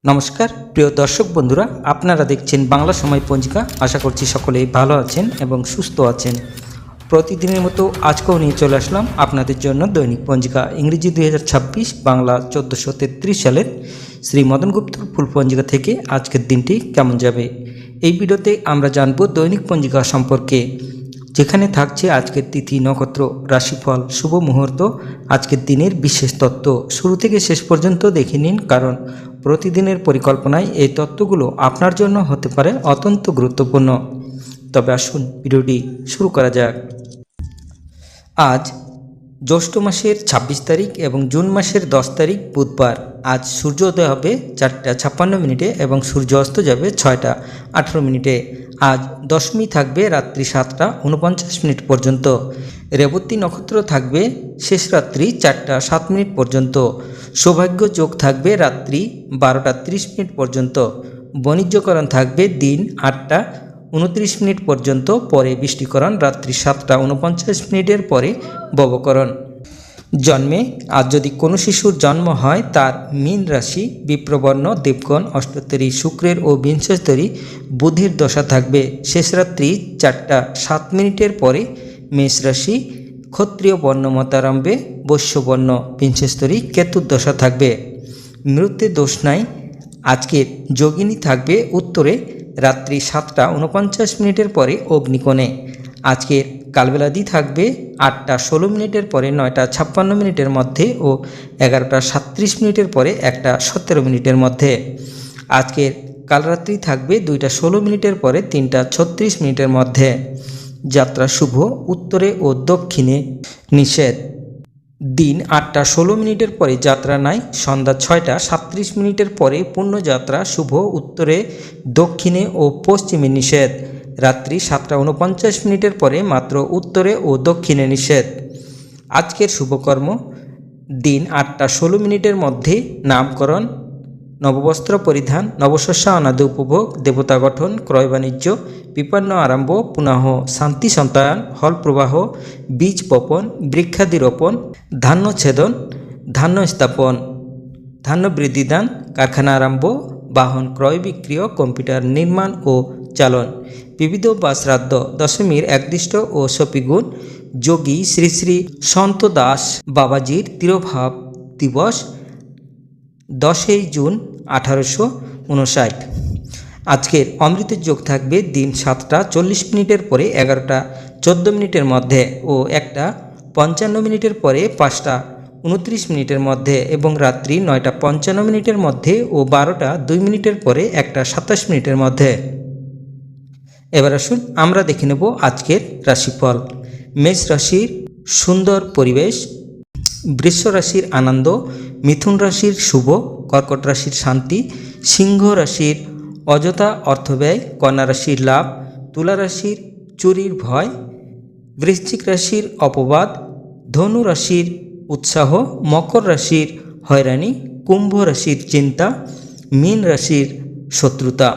নমস্কার প্রিয় দর্শক বন্ধুরা, আপনারা দেখছেন বাংলা সময় পঞ্জিকা। আশা করছি সকলেই ভালো আছেন এবং সুস্থ আছেন। প্রতিদিনের মতো আজকেও নিয়ে চলে আসলাম আপনাদের জন্য দৈনিক পঞ্জিকা ইংরেজি 2026, বাংলা 1433 সালের শ্রী মদন গুপ্তর ফুল পঞ্জিকা থেকে আজকের দিনটি কেমন যাবে। এই ভিডিওতে আমরা জানব দৈনিক পঞ্জিকা সম্পর্কে, যেখানে থাকছে আজকের তিথি, নক্ষত্র, রাশিফল, শুভ মুহূর্ত, আজকের দিনের বিশেষ তত্ত্ব। শুরু থেকে শেষ পর্যন্ত দেখে নিন, কারণ প্রতিদিনের পরিকল্পনায় এই তত্ত্বগুলো আপনার জন্য হতে পারে অত্যন্ত গুরুত্বপূর্ণ। তবে আসুন ভিডিওটি শুরু করা যাক। আজ জ্যৈষ্ঠ মাসের 26 তারিখ এবং জুন মাসের 10 তারিখ বুধবার। আজ সূর্যোদয় হবে 4:56 এবং সূর্য অস্ত যাবে 6:18। আজ দশমী থাকবে রাত্রি 7:49 পর্যন্ত। রেবতী নক্ষত্র থাকবে শেষ রাত্রি 4:07 পর্যন্ত। সৌভাগ্য যোগ থাকবে রাত্রি 12:30 পর্যন্ত। বাণিজ্যকরণ থাকবে দিন 8:29 পর্যন্ত, পরে বৃষ্টিকরণ রাত্রি 7:49 পরে ববকরণ। জন্মে আজ যদি কোনো শিশুর জন্ম হয়, তার মীন রাশি, বিপ্রবর্ণ, দেবগণ, অষ্টোত্তরী, শুক্রের ও বিংশস্তরী বুধের দশা থাকবে শেষ রাত্রি 4:07 পরে। মেষ রাশি, ক্ষত্রিয় বর্ণ মতারম্ভে, বৈশ্যবর্ণ, বিংশস্তরী কেতুর দশা থাকবে। মৃত্যু দোষ নাই। আজকের যোগিনী থাকবে উত্তরে রাত্রি 7:49 পরে অগ্নিকোণে। আজকের কালবেলাদি থাকবে 8:16 পরে 9:56 মধ্যে ও 11:37 পরে 1:17 মধ্যে। আজকের কালরাত্রি থাকবে 2:16 পরে 3:36 মধ্যে। যাত্রা শুভ, উত্তরে ও দক্ষিণে নিষেধ। দিন 8:16 পরে যাত্রা নাই। সন্ধ্যা 6:37 পরে পূর্ণযাত্রা শুভ, উত্তরে, দক্ষিণে ও পশ্চিমে নিষেধ। রাত্রি 7:49 পরে মাত্র উত্তরে ও দক্ষিণে নিষেধ। আজকের শুভকর্ম: দিন 8:16 মধ্যে নামকরণ, নববস্ত্র পরিধান, নবশস্য অনাদি উপভোগ, দেবতা গঠন, ক্রয় বাণিজ্য, বিপন্ন আরম্ভ, পুনঃ শান্তি সন্তায়ন, হল প্রবাহ, বীজ বপন, বৃক্ষাদি রোপণ, ধান্য ছেদন, ধান্য স্থাপন, ধান্য বৃদ্ধিদান, কারখানা আরম্ভ, বাহন ক্রয় বিক্রয়, কম্পিউটার নির্মাণ ও চালন, বিবিধ বা শ্রাদ্ধ, দশমীর একদিষ্ট ও সপিগুণ, যোগী শ্রী শ্রী সন্ত দাস বাবাজির তিরোভাব দিবস 10 জুন 1859। আজকের অমৃতের যোগ থাকবে দিন 7:40 পরে 11:14 মধ্যে ও 1:55 পরে 5:29 মধ্যে, এবং রাত্রি 9:55 মধ্যে ও 12:02 পরে 1:27 মধ্যে। এবার আসুন আমরা দেখে নেব আজকের রাশিফল। মেষ রাশির সুন্দর পরিবেশ, বৃষ রাশির আনন্দ, মিথুন রাশির শুভ, কর্কট রাশির শান্তি, সিংহ রাশির অযথা অর্থব্যয়, কন্যা রাশির লাভ, তুলা রাশির চুরির ভয়, বৃশ্চিক রাশির অপবাদ, ধনু রাশির উৎসাহ, মকর রাশির হয়রানি, কুম্ভ রাশির চিন্তা, মীন রাশির শত্রুতা।